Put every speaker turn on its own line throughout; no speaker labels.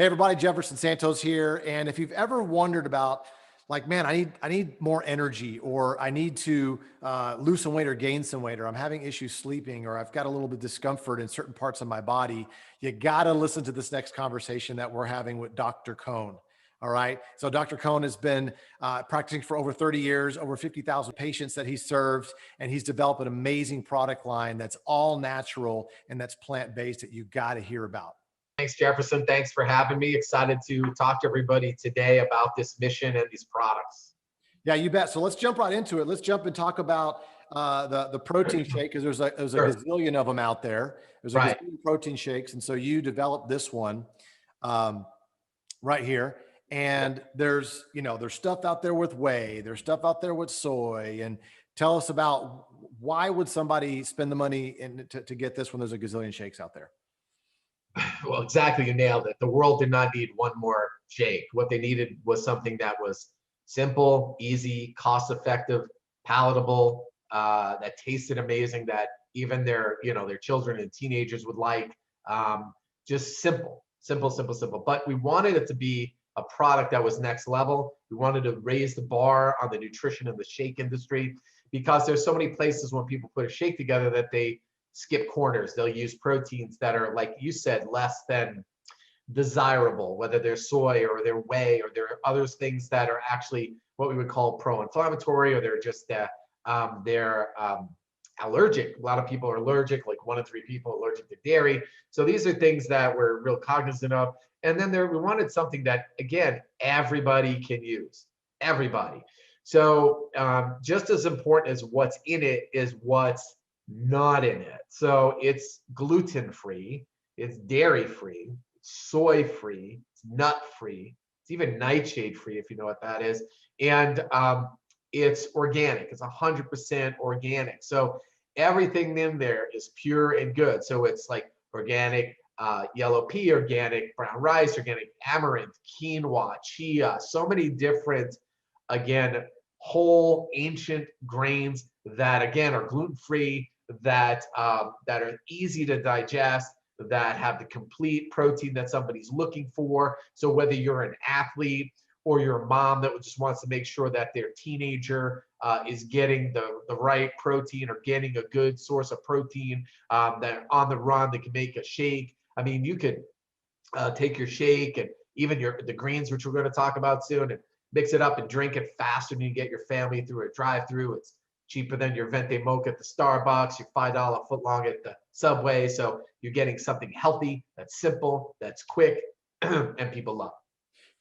Hey everybody, Jefferson Santos here. And if you've ever wondered about like, man, I need more energy, or I need to lose some weight or gain some weight, or I'm having issues sleeping, or I've got a little bit of discomfort in certain parts of my body, you got to listen to this next conversation that we're having with Dr. Cohn. All right. So Dr. Cohn has been practicing for over 30 years, over 50,000 patients that he serves, and he's developed an amazing product line that's all natural and that's plant-based that you got to hear about.
Thanks, Jefferson. Thanks for having me. Excited to talk to everybody today about this mission and these products.
Yeah, you bet. So let's jump right into it. Let's jump and talk about the protein shake, because there's a
Sure.
gazillion of them out there. There's a
Right.
gazillion protein shakes, and so you developed this one um, right here. And there's stuff out there with whey. There's stuff out there with soy. And tell us about, why would somebody spend the money to get this when there's a gazillion shakes out there?
Well, exactly. You nailed it. The world did not need one more shake. What they needed was something that was simple, easy, cost-effective, palatable, that tasted amazing, that even their children and teenagers would like. Just simple, simple, simple, simple. But we wanted it to be a product that was next level. We wanted to raise the bar on the nutrition and the shake industry, because there's so many places when people put a shake together that they skip corners. They'll use proteins that are, like you said, less than desirable, whether they're soy or they're whey, or there are other things that are actually what we would call pro-inflammatory, or they're just allergic. A lot of people are allergic, like 1 in 3 people are allergic to dairy. So these are things that we're real cognizant of. And then we wanted something that, again, everybody can use, everybody. So just as important as what's in it is what's not in it. So it's gluten-free, it's dairy-free, soy-free, it's nut-free, it's even nightshade-free, if you know what that is. And it's organic. It's 100% organic. So everything in there is pure and good. So it's like organic yellow pea, organic brown rice, organic amaranth, quinoa, chia, so many different, again, whole ancient grains that, again, are gluten-free, that are easy to digest, that have the complete protein that somebody's looking for. So whether you're an athlete or you're a mom that just wants to make sure that their teenager is getting the right protein, or getting a good source of protein, that on the run, they can make a shake. I mean, you could take your shake and even the greens, which we're going to talk about soon, and mix it up and drink it faster than you get your family through a drive-through. It's cheaper than your venti mocha at the Starbucks, your $5 footlong at the Subway. So you're getting something healthy, that's simple, that's quick, and people love.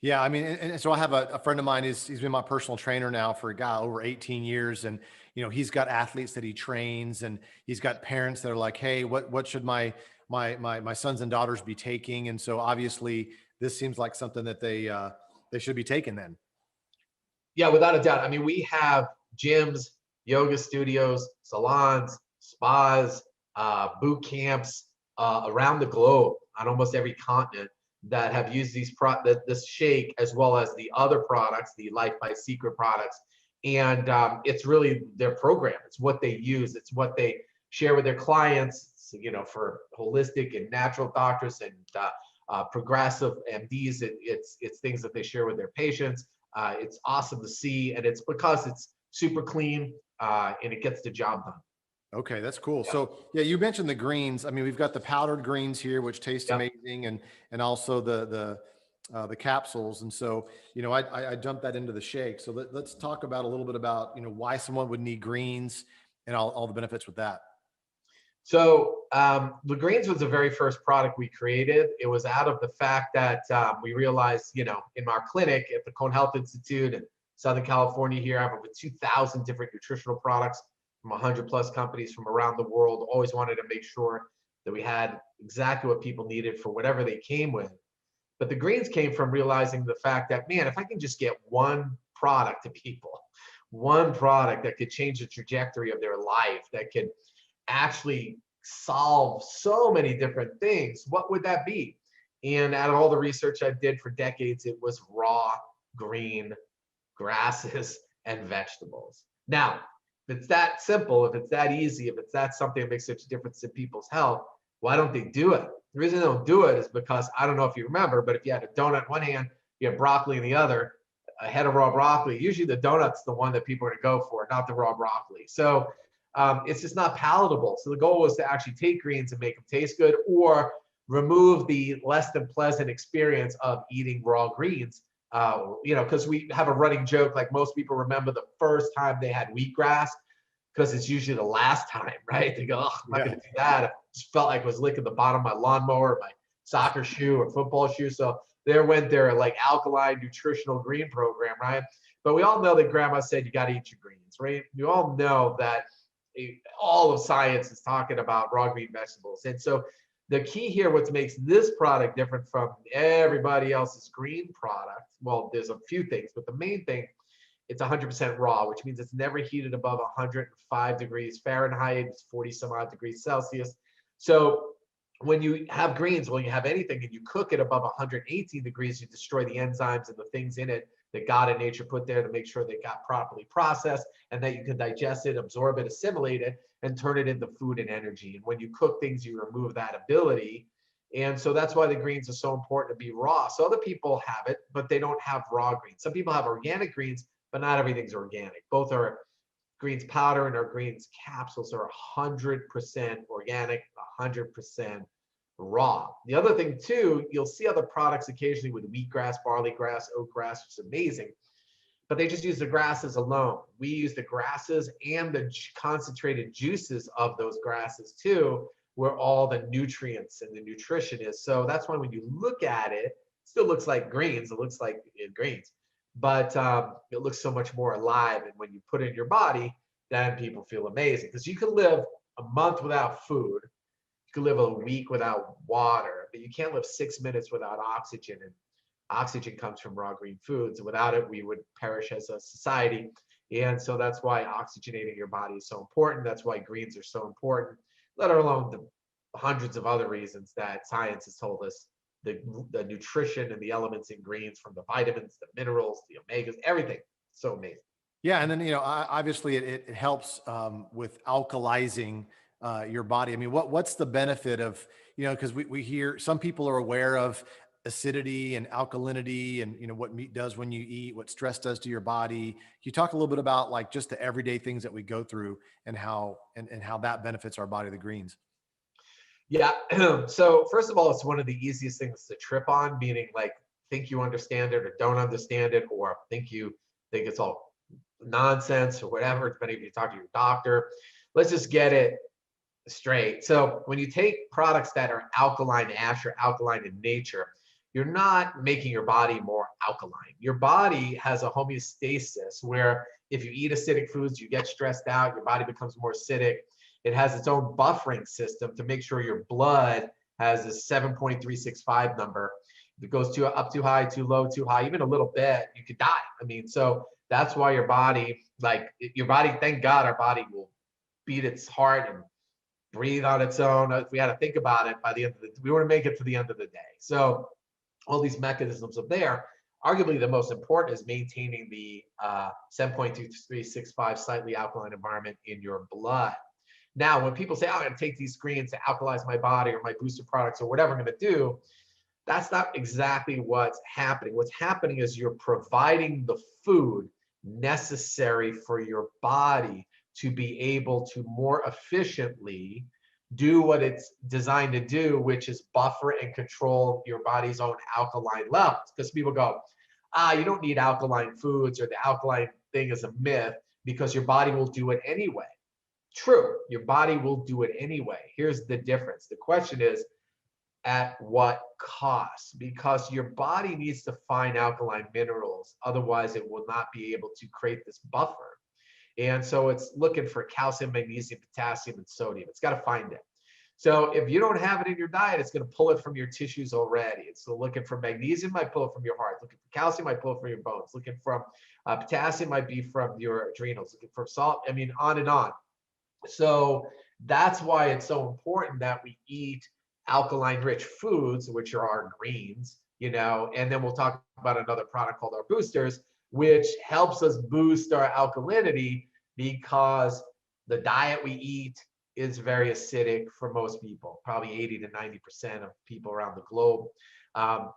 Yeah, I mean, and so I have a friend of mine. He's been my personal trainer now for over 18 years, and he's got athletes that he trains, and he's got parents that are like, "Hey, what should my sons and daughters be taking?" And so obviously, this seems like something that they should be taking then.
Yeah, without a doubt. I mean, we have gyms, yoga studios, salons, spas, boot camps around the globe on almost every continent that have used this shake, as well as the other products, the Life by Seacret products. And it's really their program. It's what they use. It's what they share with their clients, for holistic and natural doctors and progressive MDs. It's things that they share with their patients. It's awesome to see, and it's because it's super clean and it gets the job done.
Okay, that's cool.
Yeah.
So yeah, you mentioned the greens. I mean, we've got the powdered greens here, which taste
Yep.
amazing, and also the capsules. And so I dumped that into the shake. So let's talk about a little bit about why someone would need greens and all the benefits with that.
So the greens was the very first product we created. It was out of the fact that we realized, in our clinic at the Cohn Health Institute in Southern California here, I have over 2,000 different nutritional products from 100+ companies from around the world. Always wanted to make sure that we had exactly what people needed for whatever they came with. But the greens came from realizing the fact that, man, if I can just get one product to people, one product that could change the trajectory of their life, that could actually solve so many different things, what would that be? And out of all the research I did for decades, it was raw green grasses and vegetables. Now, if it's that simple, if it's that easy, if it's that something that makes such a difference in people's health, Why don't they do it? The reason they don't do it is because, I don't know if you remember, but if you had a donut in one hand, you have broccoli in the other, a head of raw broccoli, usually the donut's the one that people are going to go for, not the raw broccoli. So it's just not palatable. So the goal was to actually take greens and make them taste good, or remove the less than pleasant experience of eating raw greens. Because we have a running joke, like most people remember the first time they had wheatgrass, because it's usually the last time, right? They go, oh, I'm not
Yeah.
going to do that. It just felt like I was licking the bottom of my lawnmower, my soccer shoe or football shoe. So there went their like alkaline nutritional green program, right? But we all know that grandma said you got to eat your greens, right? We all know that all of science is talking about raw green vegetables. And so the key here, what makes this product different from everybody else's green product, well, there's a few things, but the main thing, it's 100% raw, which means it's never heated above 105 degrees Fahrenheit, it's 40 some odd degrees Celsius. So when you have greens, when you have anything and you cook it above 118 degrees, you destroy the enzymes and the things in it that God and nature put there to make sure they got properly processed and that you can digest it, absorb it, assimilate it, and turn it into food and energy. And when you cook things, you remove that ability. And so that's why the greens are so important to be raw. So other people have it, but they don't have raw greens. Some people have organic greens, but not everything's organic. Both are greens powder and our greens capsules are 100% organic, 100% raw. The other thing too, you'll see other products occasionally with wheatgrass, barley grass, oat grass, which is amazing, but they just use the grasses alone. We use the grasses and the concentrated juices of those grasses too, where all the nutrients and the nutrition is. So that's why when you look at it, it still looks like greens. It looks like greens, but it looks so much more alive. And when you put it in your body, then people feel amazing, because you can live a month without food. You can live a week without water, but you can't live 6 minutes without oxygen. And oxygen comes from raw green foods. And without it, we would perish as a society. And so that's why oxygenating your body is so important. That's why greens are so important, let alone the hundreds of other reasons that science has told us the nutrition and the elements in greens, from the vitamins, the minerals, the omegas, everything. So amazing.
Yeah, and then obviously it helps with alkalizing your body. I mean, what's the benefit of, because we hear some people are aware of acidity and alkalinity, and what meat does when you eat, what stress does to your body. Can you talk a little bit about like just the everyday things that we go through and how that benefits our body, the greens?
Yeah. So first of all, it's one of the easiest things to trip on, meaning like think you understand it or don't understand it, or think it's all nonsense or whatever, depending if you talk to your doctor. Let's just get it straight. So when you take products that are alkaline ash or alkaline in nature, you're not making your body more alkaline. Your body has a homeostasis where if you eat acidic foods, you get stressed out, your body becomes more acidic. It has its own buffering system to make sure your blood has a 7.365 number. If it goes up too high, too low, too high, even a little bit, you could die. I mean, so that's why your body, thank God our body will beat its heart and breathe on its own. If we had to think about it, by the end of we want to make it to the end of the day. So all these mechanisms are there. Arguably the most important is maintaining the 7.2365 slightly alkaline environment in your blood. Now, when people say, oh, I'm going to take these greens to alkalize my body or my booster products or whatever I'm going to do, that's not exactly what's happening. What's happening is you're providing the food necessary for your body to be able to more efficiently do what it's designed to do, which is buffer and control your body's own alkaline levels. Because people go, you don't need alkaline foods, or the alkaline thing is a myth, because your body will do it anyway. True, your body will do it anyway. Here's the difference. The question is, at what cost? Because your body needs to find alkaline minerals. Otherwise, it will not be able to create this buffer. And so it's looking for calcium, magnesium, potassium, and sodium. It's got to find it. So if you don't have it in your diet, it's going to pull it from your tissues already. It's looking for magnesium, might pull it from your heart. Looking for calcium, might pull it from your bones. Looking from potassium, might be from your adrenals. Looking for salt, I mean, on and on. So that's why it's so important that we eat alkaline rich foods, which are our greens, and then we'll talk about another product called our boosters, which helps us boost our alkalinity, because the diet we eat is very acidic for most people, probably 80 to 90% of people around the globe.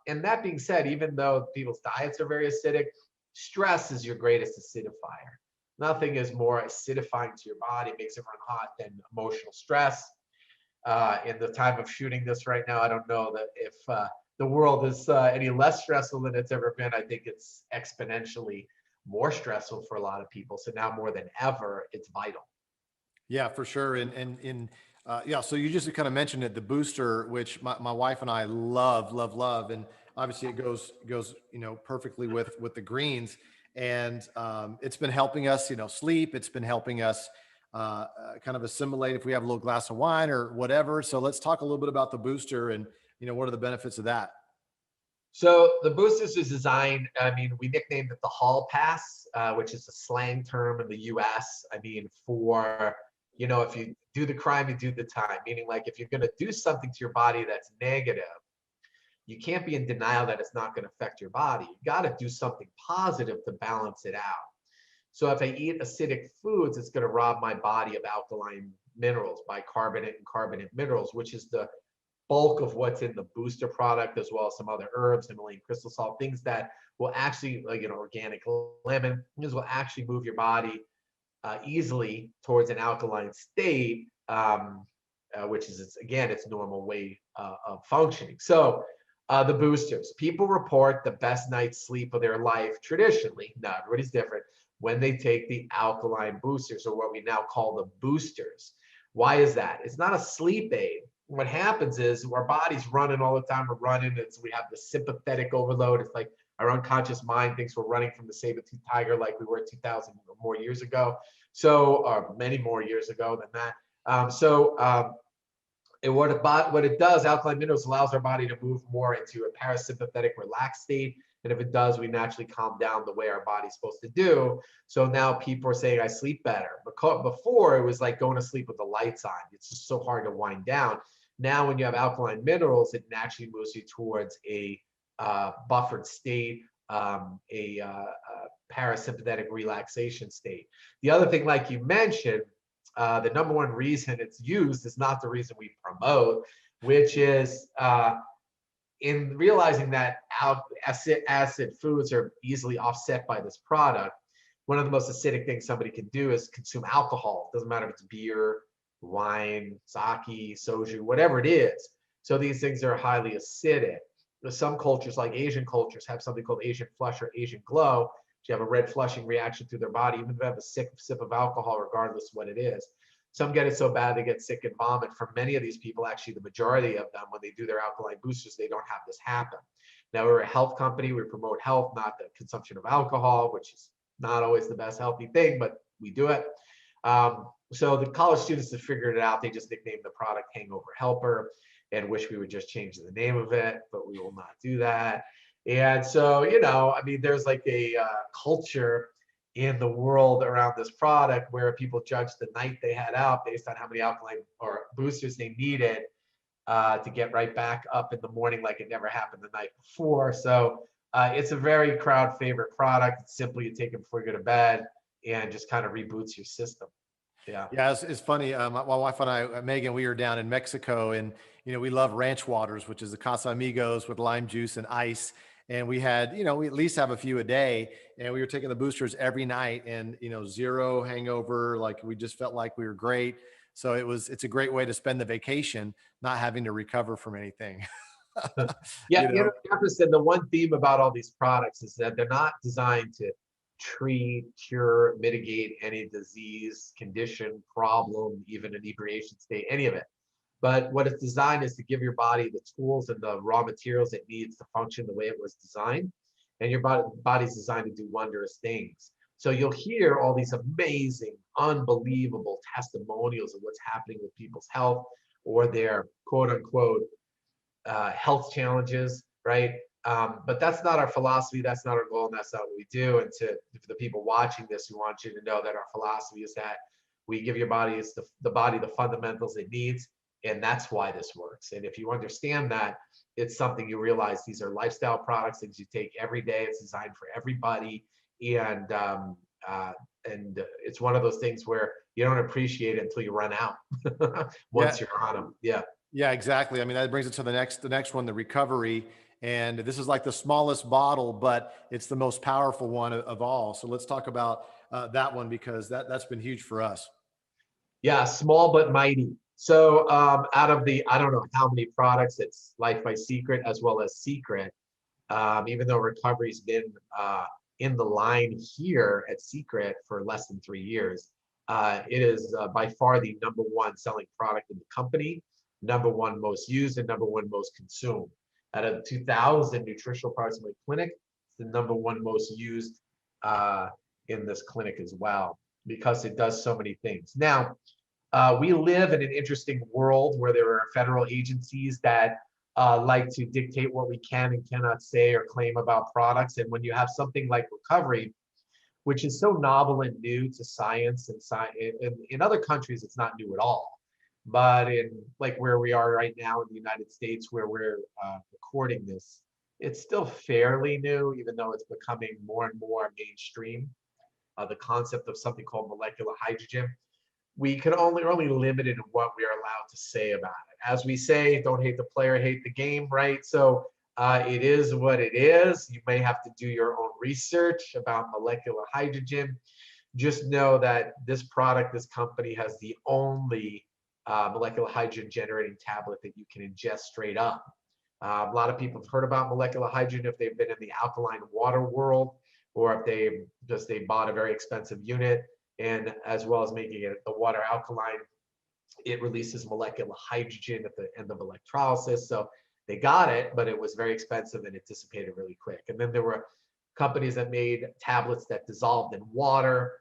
And that being said, even though people's diets are very acidic, stress is your greatest acidifier. Nothing is more acidifying to your body, makes it run hot, than emotional stress. In the time of shooting this right now, I don't know that if the world is any less stressful than it's ever been. I think it's exponentially more stressful for a lot of people. So now more than ever, it's vital.
Yeah, for sure. Yeah, so you just kind of mentioned it, the booster, which my wife and I love, and obviously it goes perfectly with the greens, and it's been helping us sleep. It's been helping us kind of assimilate if we have a little glass of wine or whatever. So let's talk a little bit about the booster and what are the benefits of that.
So the boosters is designed, I mean, we nicknamed it the hall pass, which is a slang term in the US. I mean, for, if you do the crime, you do the time, meaning like if you're going to do something to your body that's negative, you can't be in denial that it's not going to affect your body. You got to do something positive to balance it out. So if I eat acidic foods, it's going to rob my body of alkaline minerals, bicarbonate and carbonate minerals, which is the bulk of what's in the booster product, as well as some other herbs, Himalayan crystal salt, things that will actually, like organic lemon, things will actually move your body easily towards an alkaline state, which is its normal way of functioning. So the boosters, people report the best night's sleep of their life traditionally. Now everybody's different when they take the alkaline boosters, or what we now call the boosters. Why is that? It's not a sleep aid. What happens is our body's running all the time. We're running. We have the sympathetic overload. It's like our unconscious mind thinks we're running from the saber-toothed tiger like we were 2,000 or more years ago. So, or many more years ago than that. What it does, alkaline minerals allows our body to move more into a parasympathetic relaxed state. And if it does, we naturally calm down the way our body's supposed to do. So now people are saying I sleep better. But before it was like going to sleep with the lights on. It's just so hard to wind down. Now, when you have alkaline minerals, it naturally moves you towards a buffered state, parasympathetic relaxation state. The other thing, like you mentioned, the number one reason it's used is not the reason we promote, which is in realizing that acid foods are easily offset by this product. One of the most acidic things somebody can do is consume alcohol. It doesn't matter if it's beer, wine, sake, soju, whatever it is. So these things are highly acidic. Some cultures, like Asian cultures, have something called Asian flush or Asian glow. You have a red flushing reaction through their body, even if they have a sip of alcohol, regardless of what it is. Some get it so bad they get sick and vomit. For many of these people, actually, the majority of them, when they do their alkaline boosters, they don't have this happen. Now, we're a health company. We promote health, not the consumption of alcohol, which is not always the best healthy thing, but we do it. So the college students that figured it out, they just nicknamed the product Hangover Helper and wish we would just change the name of it, but we will not do that. And so, I mean, there's like a culture in the world around this product where people judge the night they had out based on how many alkaline or boosters they needed to get right back up in the morning like it never happened the night before. So it's a very crowd favorite product. It's simply you take it before you go to bed and just kind of reboots your system. Yeah.
Yeah, it's funny. My wife and I, Megan, we were down in Mexico, and we love ranch waters, which is the Casamigos with lime juice and ice. And we had, we at least have a few a day, and we were taking the boosters every night, and zero hangover. Like we just felt like we were great. So it's a great way to spend the vacation, not having to recover from anything.
Yeah, Jefferson, the one theme about all these products is that they're not designed to treat, cure, mitigate any disease, condition, problem, even inebriation state, any of it. But what it's designed is to give your body the tools and the raw materials it needs to function the way it was designed. And your body's designed to do wondrous things. So you'll hear all these amazing, unbelievable testimonials of what's happening with people's health or their quote unquote health challenges, right? But that's not our philosophy. That's not our goal. And that's not what we do. And for the people watching this, we want you to know that our philosophy is that we give your body the body the fundamentals it needs. And that's why this works. And if you understand that, it's something you realize these are lifestyle products, things you take every day. It's designed for everybody. And it's one of those things where you don't appreciate it until you run out
Yeah.
once you're on them. Yeah.
Yeah, exactly. I mean, that brings it to the next one, the recovery. And this is like the smallest bottle, but it's the most powerful one of all. So let's talk about that one because that's been huge for us.
Yeah, small but mighty. So out of the, I don't know how many products, it's Life by Secret as well as Secret. Even though recovery's been in the line here at Secret for less than 3 years, it is by far the number one selling product in the company, number one most used, and number one most consumed. Out of 2,000 nutritional products in my clinic, it's the number one most used uh, in this clinic as well because it does so many things. Now, we live in an interesting world where there are federal agencies that like to dictate what we can and cannot say or claim about products. And when you have something like recovery, which is so novel and new to science and science, in other countries, it's not new at all. But in like where we are right now in the United States, where we're recording this, it's still fairly new, even though it's becoming more and more mainstream. The concept of something called molecular hydrogen, we can only limited in what we are allowed to say about it. As we say, don't hate the player, hate the game, right? So it is what it is. You may have to do your own research about molecular hydrogen. Just know that this product, this company has the only molecular hydrogen generating tablet that you can ingest straight up. A lot of people have heard about molecular hydrogen if they've been in the alkaline water world, or if they bought a very expensive unit, and as well as making it the water alkaline, it releases molecular hydrogen at the end of electrolysis. So they got it, but it was very expensive and it dissipated really quick. And then there were companies that made tablets that dissolved in water,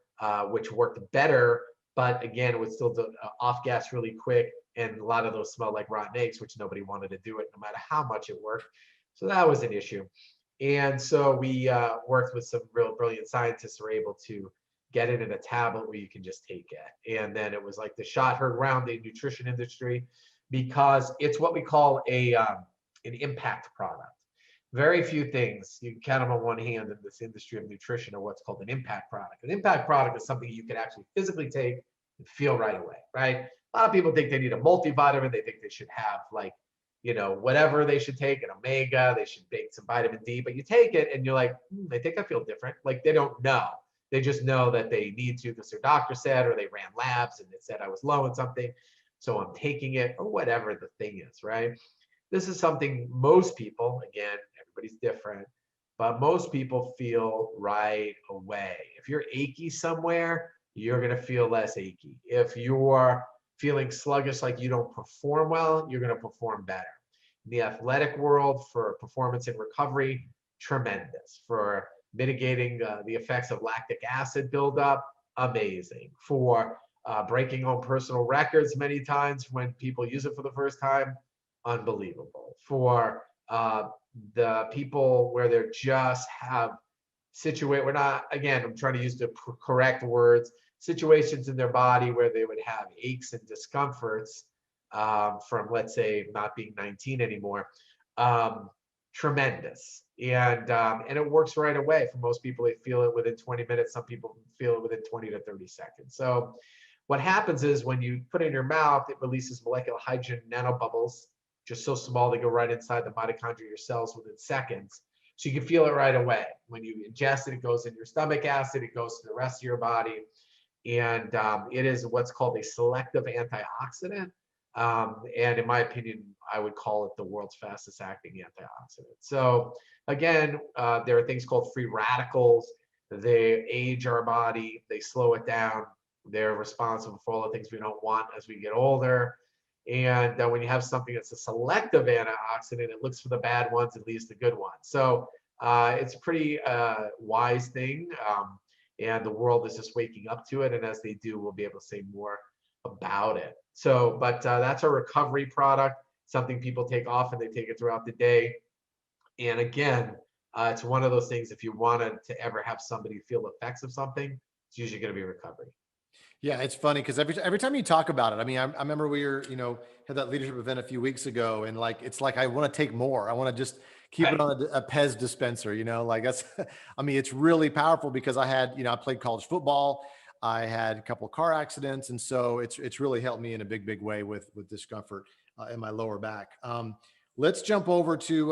which worked better, but again, would still off gas really quick. And a lot of those smell like rotten eggs, which nobody wanted to do it, no matter how much it worked. So that was an issue. And so we worked with some real brilliant scientists who were able to get it in a tablet where you can just take it. And then it was like the shot heard around the nutrition industry because it's what we call an impact product. Very few things, you can count them on one hand in this industry of nutrition, are what's called an impact product. An impact product is something you can actually physically take and feel right away, right? A lot of people think they need a multivitamin. They think they should have like, whatever they should take, an omega, they should take some vitamin D, but you take it and you're like, I think I feel different. Like they don't know. They just know that they need to because their doctor said, or they ran labs and it said I was low in something. So I'm taking it, or whatever the thing is, right? This is something most people, again, everybody's different, but most people feel right away. If you're achy somewhere, you're going to feel less achy. If you're feeling sluggish, like you don't perform well, you're going to perform better. In the athletic world, for performance and recovery, tremendous. For mitigating the effects of lactic acid buildup, amazing. For breaking home personal records many times when people use it for the first time, unbelievable. For the people where they just have we're not, again, I'm trying to use the correct words, situations in their body where they would have aches and discomforts from, let's say, not being 19 anymore. Tremendous. And it works right away. For most people, they feel it within 20 minutes. Some people feel it within 20 to 30 seconds. So what happens is when you put it in your mouth, it releases molecular hydrogen nanobubbles, just so small they go right inside the mitochondria of your cells within seconds. So you can feel it right away. When you ingest it, it goes in your stomach acid, it goes to the rest of your body. And it is what's called a selective antioxidant. And in my opinion, I would call it the world's fastest acting antioxidant. So again, there are things called free radicals. They age our body, they slow it down. They're responsible for all the things we don't want as we get older. And when you have something that's a selective antioxidant, it looks for the bad ones and leaves the good ones. So it's a pretty wise thing. And the world is just waking up to it. And as they do, we'll be able to say more about it. So, but that's a recovery product, something people take often. They take it throughout the day. And again, it's one of those things, if you wanted to ever have somebody feel effects of something, it's usually going to be recovery.
Yeah, it's funny because every time you talk about it, I mean, I remember we were, had that leadership event a few weeks ago, and like it's like I want to take more. I want to just keep it
Right.
on a Pez dispenser, like that's. I mean, it's really powerful because I had, I played college football. I had a couple of car accidents, and so it's really helped me in a big way with discomfort in my lower back. Let's jump over to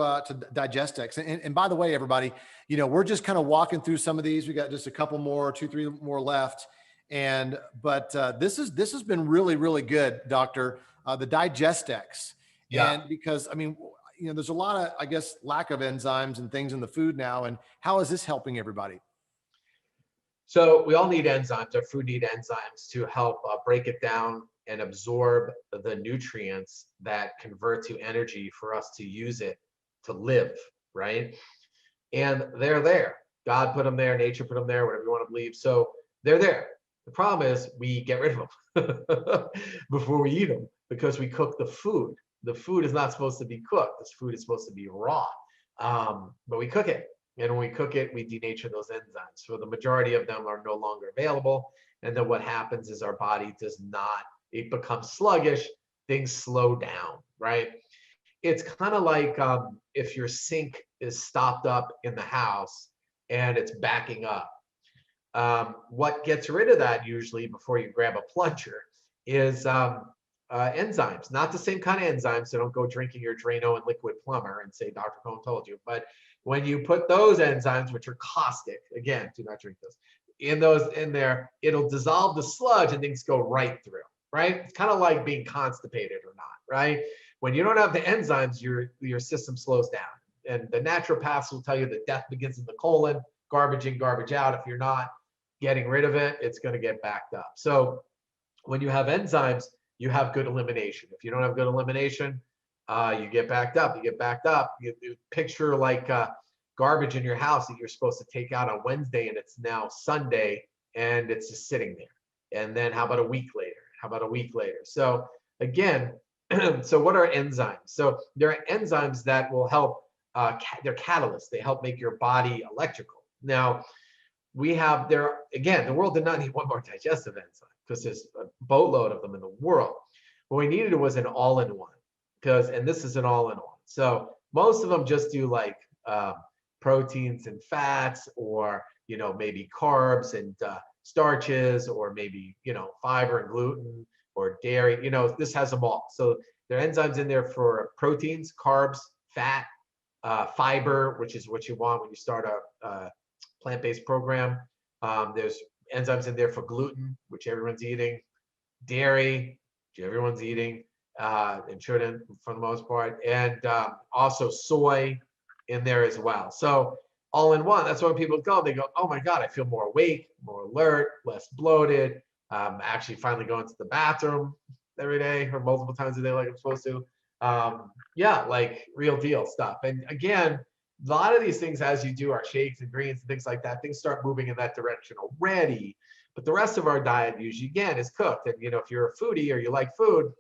Digestex. And by the way, everybody, we're just kind of walking through some of these. We got just a couple more, two, three more left. But this has been really good, Doctor. The Digestex,
Yeah.
and because I mean, there's a lot of, I guess, lack of enzymes and things in the food now. And how is this helping everybody?
So we all need enzymes. Our food need enzymes to help break it down and absorb the nutrients that convert to energy for us to use it to live, right? And they're there. God put them there, nature put them there, whatever you want to believe. So they're there. The problem is we get rid of them before we eat them because we cook the food. The food is not supposed to be cooked. This food is supposed to be raw, but we cook it. And when we cook it, we denature those enzymes. So the majority of them are no longer available. And then what happens is our body does not, it becomes sluggish, things slow down, right? It's kind of like if your sink is stopped up in the house and it's backing up. What gets rid of that usually before you grab a plunger is enzymes, not the same kind of enzymes. So don't go drinking your Drano and liquid plumber and say Dr. Cohn told you. But when you put those enzymes, which are caustic, again, do not drink those, in there, it'll dissolve the sludge and things go right through, right? It's kind of like being constipated or not, right? When you don't have the enzymes, your system slows down. And the naturopaths will tell you that death begins in the colon, garbage in, garbage out. If you're not getting rid of it, it's going to get backed up. So when you have enzymes, you have good elimination. If you don't have good elimination, you get backed up. You get backed up. You picture like garbage in your house that you're supposed to take out on Wednesday, and it's now Sunday, and it's just sitting there. And then how about a week later? How about a week later? So again, so what are enzymes? So there are enzymes that will help. They're catalysts. They help make your body electrical. Now, we have there again, the world did not need one more digestive enzyme because there's a boatload of them in the world. What we needed was an all-in-one and this is an all-in-one. So most of them just do like proteins and fats, or maybe carbs and starches, or maybe fiber and gluten or dairy. This has them all. So there are enzymes in there for proteins, carbs, fat, fiber, which is what you want when you start a plant-based program. There's enzymes in there for gluten, which everyone's eating, dairy, which everyone's eating, and shouldn't for the most part, and also soy in there as well. So all in one, that's when people go, they go, oh my God, I feel more awake, more alert, less bloated. Actually finally going to the bathroom every day or multiple times a day like I'm supposed to. Yeah, like real deal stuff. And again, a lot of these things, as you do our shakes and greens and things like that, things start moving in that direction already. But the rest of our diet usually, again, is cooked. And if you're a foodie or you like food,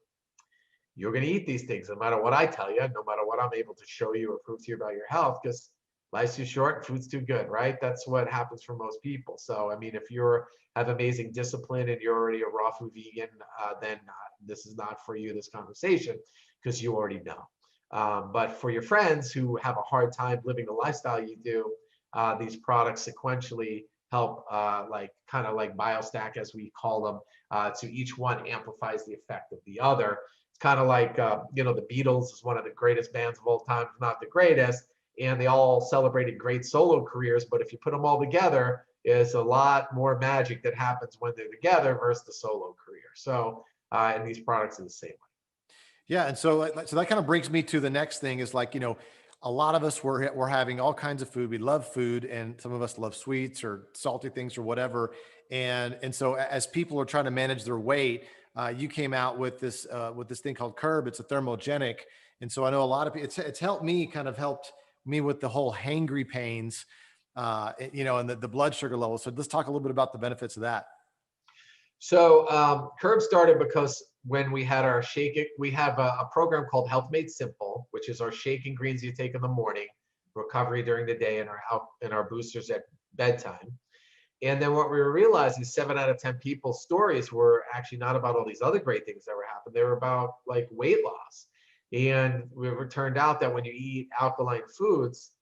you're going to eat these things no matter what I tell you, no matter what I'm able to show you or prove to you about your health, because life's too short and food's too good, right? That's what happens for most people. So, I mean, if you have amazing discipline and you're already a raw food vegan, then this is not for you, this conversation, because you already know. But for your friends who have a hard time living the lifestyle you do, these products sequentially help, kind of like biostack, as we call them. So each one amplifies the effect of the other. It's kind of like, the Beatles is one of the greatest bands of all time, if not the greatest, and they all celebrated great solo careers. But if you put them all together, it's a lot more magic that happens when they're together versus the solo career. So, and these products are the same way.
Yeah, and so that kind of brings me to the next thing is like, a lot of us we're having all kinds of food. We love food, and some of us love sweets or salty things or whatever. And so as people are trying to manage their weight, you came out with this thing called Curb. It's a thermogenic, and so I know a lot of people. It's helped me with the whole hangry pains, and the blood sugar levels. So let's talk a little bit about the benefits of that.
So Curb started because when we had our we have a program called Health Made Simple, which is our shake and greens you take in the morning, recovery during the day, and our boosters at bedtime. And then what we were realizing, 7 out of 10 people's stories were actually not about all these other great things that were happening. They were about like weight loss. And it turned out that when you eat alkaline foods,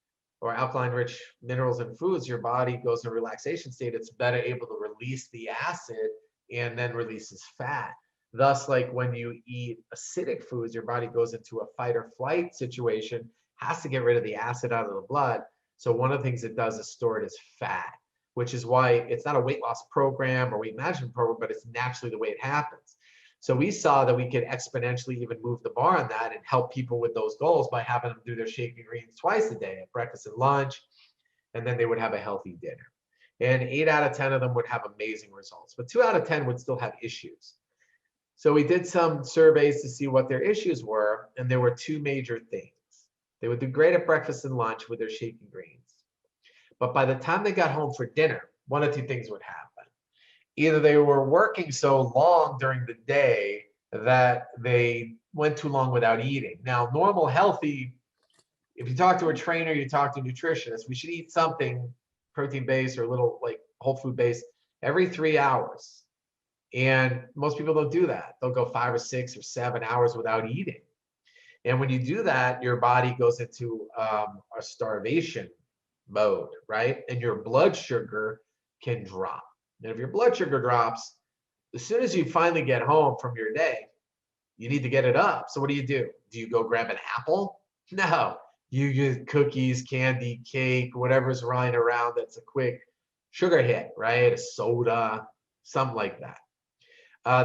or alkaline rich minerals and foods, your body goes in a relaxation state. It's better able to release the acid and then releases fat. Thus, like when you eat acidic foods, your body goes into a fight or flight situation, has to get rid of the acid out of the blood. So one of the things it does is store it as fat, which is why it's not a weight loss program or weight management program, but it's naturally the way it happens. So we saw that we could exponentially even move the bar on that and help people with those goals by having them do their shaking greens twice a day at breakfast and lunch, and then they would have a healthy dinner. And 8 out of 10 of them would have amazing results, but 2 out of 10 would still have issues. So we did some surveys to see what their issues were, and there were 2 major things. They would do great at breakfast and lunch with their shaking greens, but by the time they got home for dinner, one of 2 things would happen. Either they were working so long during the day that they went too long without eating. Now, normal, healthy, if you talk to a trainer, you talk to a nutritionist, we should eat something protein-based or a little like whole food based every 3 hours. And most people don't do that. They'll go 5 or 6 or 7 hours without eating. And when you do that, your body goes into a starvation mode, right? And your blood sugar can drop. And if your blood sugar drops, as soon as you finally get home from your day, you need to get it up. So what do? Do you go grab an apple? No. You use cookies, candy, cake, whatever's lying around that's a quick sugar hit, right? A soda, something like that.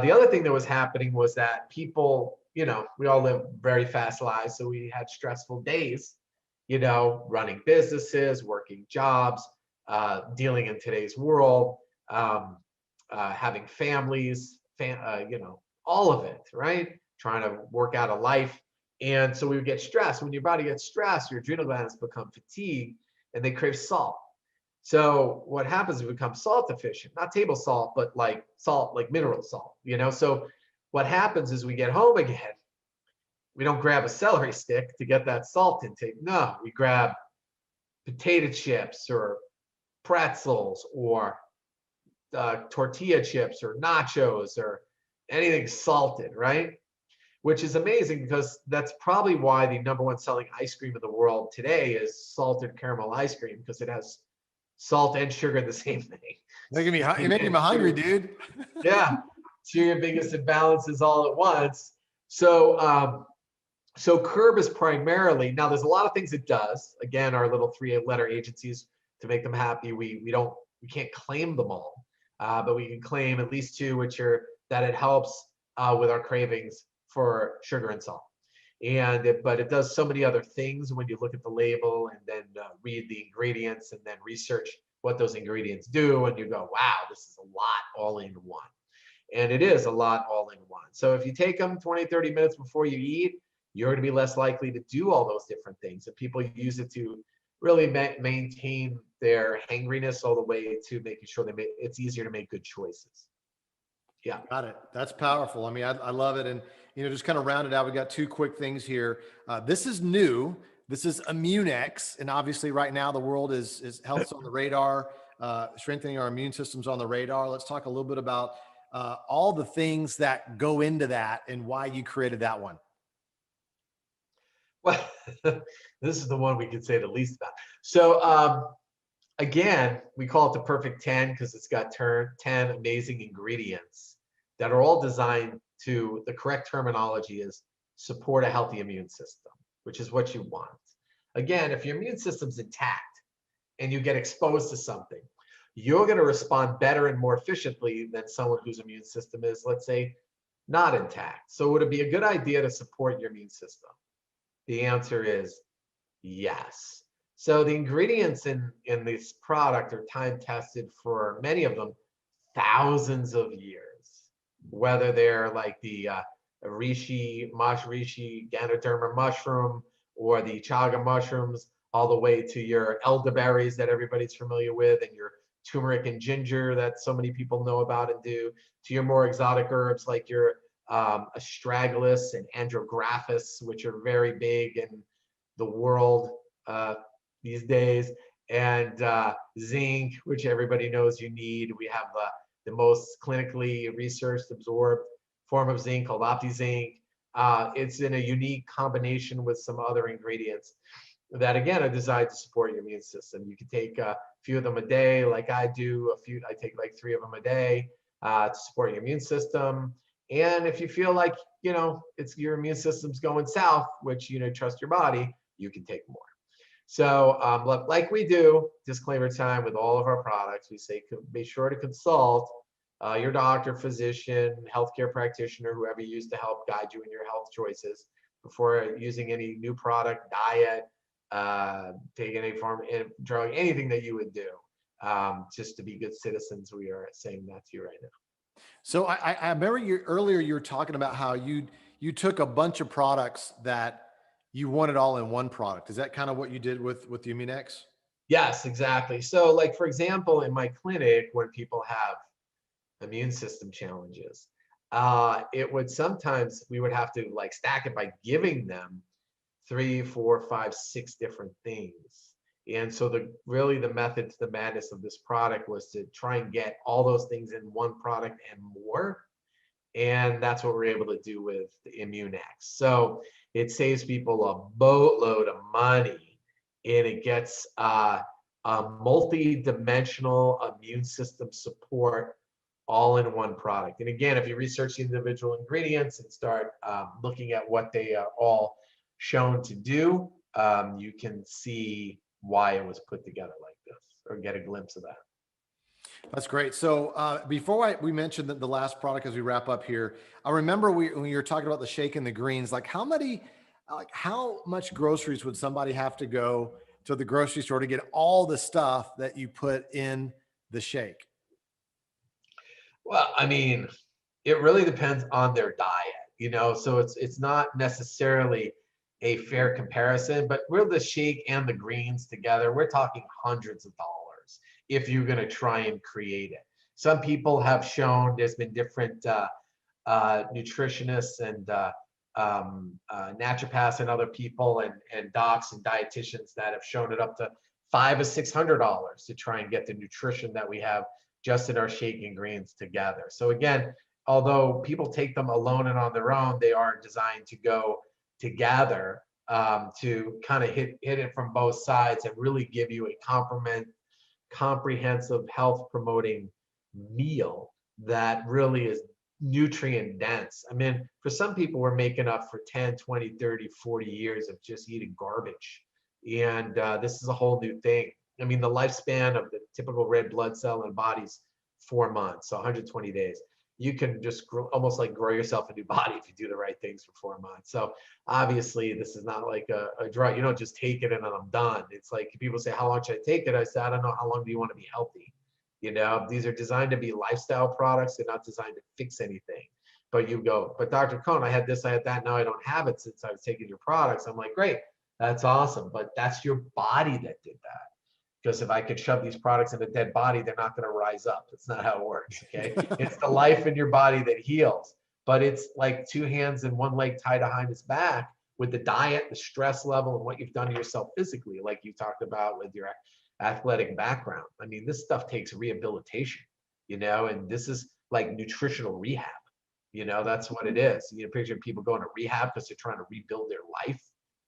The other thing that was happening was that people, we all live very fast lives. So we had stressful days, running businesses, working jobs, dealing in today's world, having families, all of it, right? Trying to work out a life. And so we would get stressed. When your body gets stressed, your adrenal glands become fatigued and they crave salt. So what happens is we become salt deficient, not table salt, but like salt, like mineral salt, So what happens is we get home again, we don't grab a celery stick to get that salt intake. No, we grab potato chips or pretzels or tortilla chips or nachos or anything salted, right? Which is amazing because that's probably why the #1 selling ice cream in the world today is salted caramel ice cream, because it has salt and sugar in the same thing.
You're making me hungry, dude.
Yeah, two your biggest imbalances all at once. So Curb is primarily, now there's a lot of things it does. Again, our little 3-letter agencies to make them happy. We can't claim them all, but we can claim at least 2, which are that it helps with our cravings for sugar and salt. But it does so many other things when you look at the label and then read the ingredients and then research what those ingredients do, and you go, wow, this is a lot all in one. And it is a lot all in one. So if you take them 20, 30 minutes before you eat, you're going to be less likely to do all those different things. And people use it to really maintain their hangriness all the way to making sure it's easier to make good choices. Yeah.
Got it. That's powerful. I mean, I love it. And, just kind of round it out. We got 2 quick things here. This is new. This is ImmuneX. And obviously right now the world is health's on the radar, strengthening our immune systems on the radar. Let's talk a little bit about all the things that go into that and why you created that one.
Well, this is the one we could say the least about. So again, we call it the perfect 10 because it's got 10 amazing ingredients that are all designed to, the correct terminology is support a healthy immune system, which is what you want. Again, if your immune system's intact and you get exposed to something, you're going to respond better and more efficiently than someone whose immune system is, let's say, not intact. So would it be a good idea to support your immune system? The answer is yes. So the ingredients in this product are time tested for many of them thousands of years, whether they're like the reishi, Ganoderma mushroom, or the chaga mushrooms, all the way to your elderberries that everybody's familiar with, and your turmeric and ginger that so many people know about and do, to your more exotic herbs like your astragalus and andrographis, which are very big in the world these days, and zinc, which everybody knows you need. We have the most clinically researched absorbed form of zinc called OptiZinc. It's in a unique combination with some other ingredients. that again are designed to support your immune system. You can take a few of them a day, like I do. I take like 3 of them a day to support your immune system. And if you feel like it's your immune system's going south, which trust your body, you can take more. So like we do, disclaimer time with all of our products, we say be sure to consult your doctor, physician, healthcare practitioner, whoever you use to help guide you in your health choices before using any new product, diet, taking any form of drug, anything that you would do, just to be good citizens. We are saying that to you right now.
So I remember earlier you were talking about how you took a bunch of products that you wanted all in one product. Is that kind of what you did with the Immunex?
Yes, exactly. So like, for example, in my clinic, when people have immune system challenges, it would sometimes we would have to like stack it by giving them 3, 4, 5, 6 different things. And so the method to the madness of this product was to try and get all those things in one product and more. And that's what we're able to do with the Immunex. So it saves people a boatload of money, and it gets a multi-dimensional immune system support all in one product. And again, if you research the individual ingredients and start looking at what they are all shown to do, you can see why it was put together like this, or get a glimpse of that.
That's great. So before we mentioned the last product as we wrap up here, I remember when you were talking about the shake and the greens, like how much groceries would somebody have to go to the grocery store to get all the stuff that you put in the shake?
Well, I mean, it really depends on their diet. So it's not necessarily a fair comparison, but we're the shake and the greens together, we're talking hundreds of dollars if you're going to try and create it. Some people have shown, there's been different nutritionists and naturopaths and other people and docs and dietitians that have shown it up to $500 or $600 to try and get the nutrition that we have just in our shake and greens together. So again, although people take them alone and on their own, they are designed to go together to kind of hit it from both sides and really give you a comprehensive health promoting meal that really is nutrient dense. I mean, for some people, we're making up for 10, 20, 30, 40 years of just eating garbage. And this is a whole new thing. I mean, the lifespan of the typical red blood cell in the body's 4 months, so 120 days. You can just almost like grow yourself a new body if you do the right things for 4 months. So obviously, this is not like a drug. You don't just take it and then I'm done. It's like people say, how long should I take it? I say, I don't know. How long do you want to be healthy? These are designed to be lifestyle products. They're not designed to fix anything. But you go, but Dr. Cohn, I had this, I had that. Now I don't have it since I was taking your products. I'm like, great, that's awesome. But that's your body that did that. Because if I could shove these products in a dead body, they're not going to rise up. That's not how it works. Okay. It's the life in your body that heals. But it's like 2 hands and 1 leg tied behind his back with the diet, the stress level, and what you've done to yourself physically, like you talked about with your athletic background. I mean, this stuff takes rehabilitation, and this is like nutritional rehab. That's what it is. Picture people going to rehab because they're trying to rebuild their life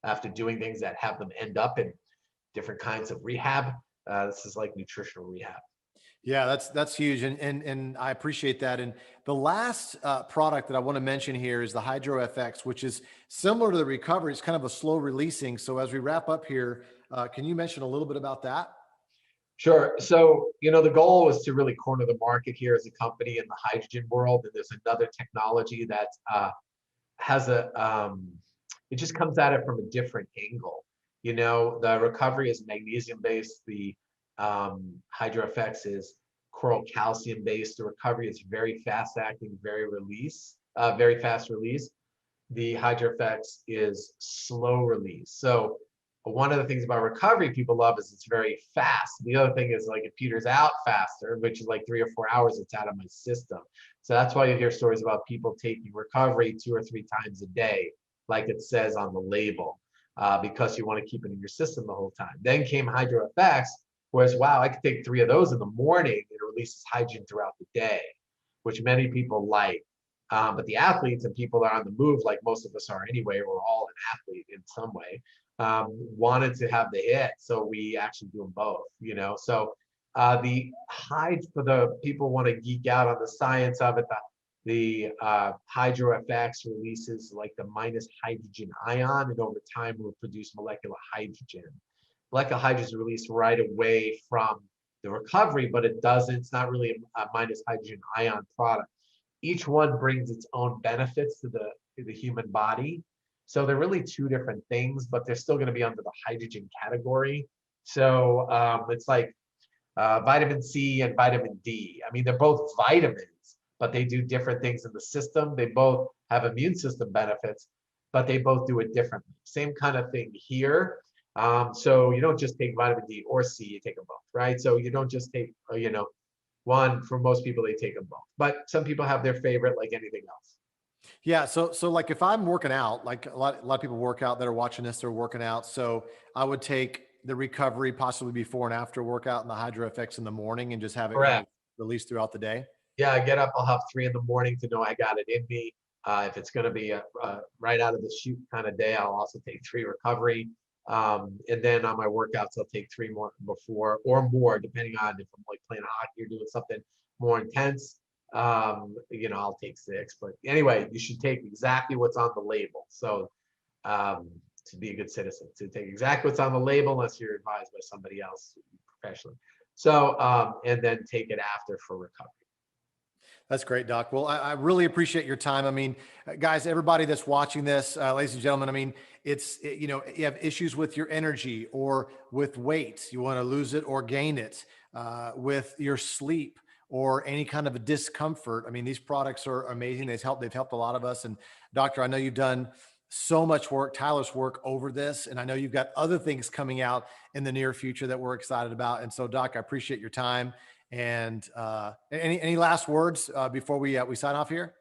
after doing things that have them end up in different kinds of rehab. This is like nutritional rehab.
Yeah, that's huge, and I appreciate that. And the last product that I want to mention here is the Hydro FX, which is similar to the recovery. It's kind of a slow releasing. So as we wrap up here, can you mention a little bit about that?
Sure. So, the goal was to really corner the market here as a company in the hydrogen world. And there's another technology that has it just comes at it from a different angle. The recovery is magnesium based. The Hydro FX is coral calcium based. The recovery is very fast acting, very fast release. The Hydro FX is slow release. So one of the things about recovery people love is it's very fast. The other thing is like it peters out faster, which is like 3 or 4 hours it's out of my system. So that's why you hear stories about people taking recovery 2 or 3 times a day, like it says on the label, because you want to keep it in your system the whole time. Then came Hydro FX, whereas wow, I could take 3 of those in the morning. It releases hydrogen throughout the day, which many people like. But the athletes and people that are on the move, like most of us are anyway, we're all an athlete in some way. wanted to have the hit, so we actually do them both. So the hyd for the people want to geek out on the science of it. The Hydro FX releases like the minus hydrogen ion, and over time will produce molecular hydrogen. Molecular hydrogen is released right away from the recovery, but it doesn't. It's not really a minus hydrogen ion product. Each one brings its own benefits to the human body. So they're really two different things, but they're still going to be under the hydrogen category. So it's like vitamin C and vitamin D. I mean, they're both vitamins, but they do different things in the system. They both have immune system benefits, but they both do it differently. Same kind of thing here. So you don't just take vitamin D or C, you take them both, right? So you don't just take, one. For most people, they take them both. But some people have their favorite, like anything else.
Yeah. So like if I'm working out, like a lot of people work out that are watching this, they're working out. So I would take the recovery possibly before and after workout and the Hydro FX in the morning and just have it kind of
Correct.
released throughout the day.
Yeah, I get up, I'll have 3 in the morning to know I got it in me. If it's going to be a right out of the chute kind of day, I'll also take 3 recovery. And then on my workouts, I'll take 3 more before or more, depending on if I'm like playing hockey or doing something more intense. I'll take 6. But anyway, you should take exactly what's on the label. So to be a good citizen, to take exactly what's on the label, unless you're advised by somebody else professionally. So and then take it after for recovery.
That's great, Doc. Well, I really appreciate your time. I mean, guys, everybody that's watching this, ladies and gentlemen, I mean, you have issues with your energy or with weight, you want to lose it or gain it, with your sleep or any kind of a discomfort. I mean, these products are amazing. They've helped a lot of us. And doctor, I know you've done so much work, tireless work over this. And I know you've got other things coming out in the near future that we're excited about. And so, Doc, I appreciate your time. And any last words before we sign off here?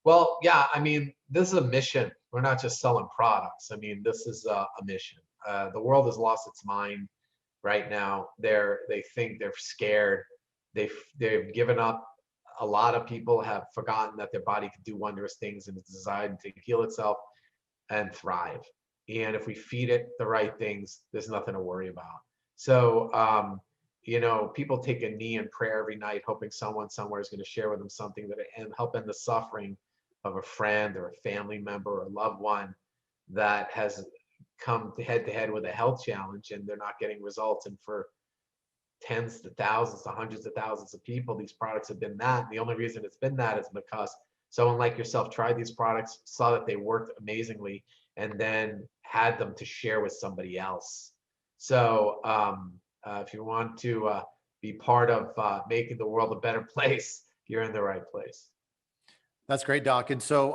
Well, yeah, I mean, this is a mission. We're not just selling products. I mean, this is a mission. The world has lost its mind right now. They think they're scared. They've given up. A lot of people have forgotten that their body can do wondrous things and it's designed to heal itself and thrive. And if we feed it the right things, there's nothing to worry about. So, people take a knee in prayer every night, hoping someone somewhere is going to share with them something that and help end the suffering of a friend or a family member or a loved one that has come head to head with a health challenge and they're not getting results. And for tens to thousands to hundreds of thousands of people, these products have been that. And the only reason it's been that is because someone like yourself tried these products, saw that they worked amazingly, and then had them to share with somebody else. So if you want to be part of making the world a better place, you're in the right place.
That's great, Doc. And so,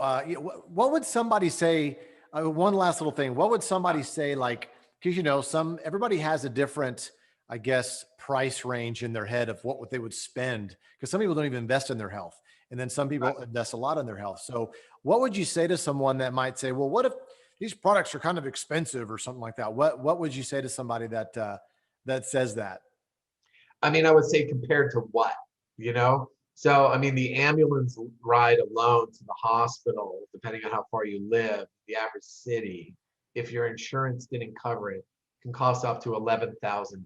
what would somebody say? One last little thing. What would somebody say? Like, because everybody has a different, I guess, price range in their head of what they would spend. Because some people don't even invest in their health, and then some people invest a lot in their health. So, what would you say to someone that might say, "Well, what if these products are kind of expensive or something like that?" What would you say to somebody that says that?
I mean, I would say compared to what, you know? So, I mean, the ambulance ride alone to the hospital, depending on how far you live, the average city, if your insurance didn't cover it, can cost up to $11,000.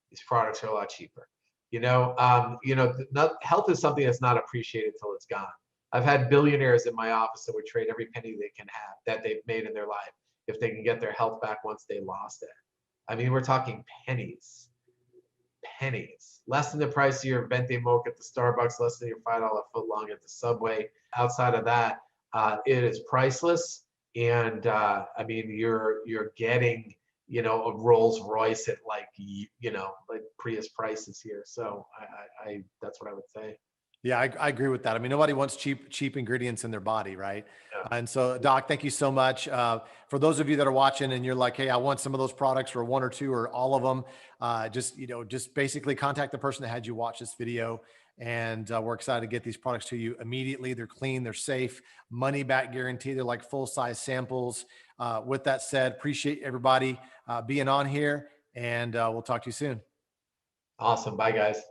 These products are a lot cheaper. Health is something that's not appreciated till it's gone. I've had billionaires in my office that would trade every penny they can have that they've made in their life if they can get their health back once they lost it. I mean, we're talking pennies, less than the price of your venti mocha at the Starbucks, less than your $5 foot long at the Subway. Outside of that, it is priceless. And I mean, you're getting, a Rolls Royce at like Prius prices here. So I that's what I would say.
Yeah, I agree with that. I mean, nobody wants cheap ingredients in their body, right?
Yeah.
And so, Doc, thank you so much. For those of you that are watching and you're like, "Hey, I want some of those products, or one or two, or all of them," just basically contact the person that had you watch this video, and we're excited to get these products to you immediately. They're clean, they're safe, money back guarantee. They're like full size samples. With that said, appreciate everybody being on here, and we'll talk to you soon.
Awesome. Bye, guys.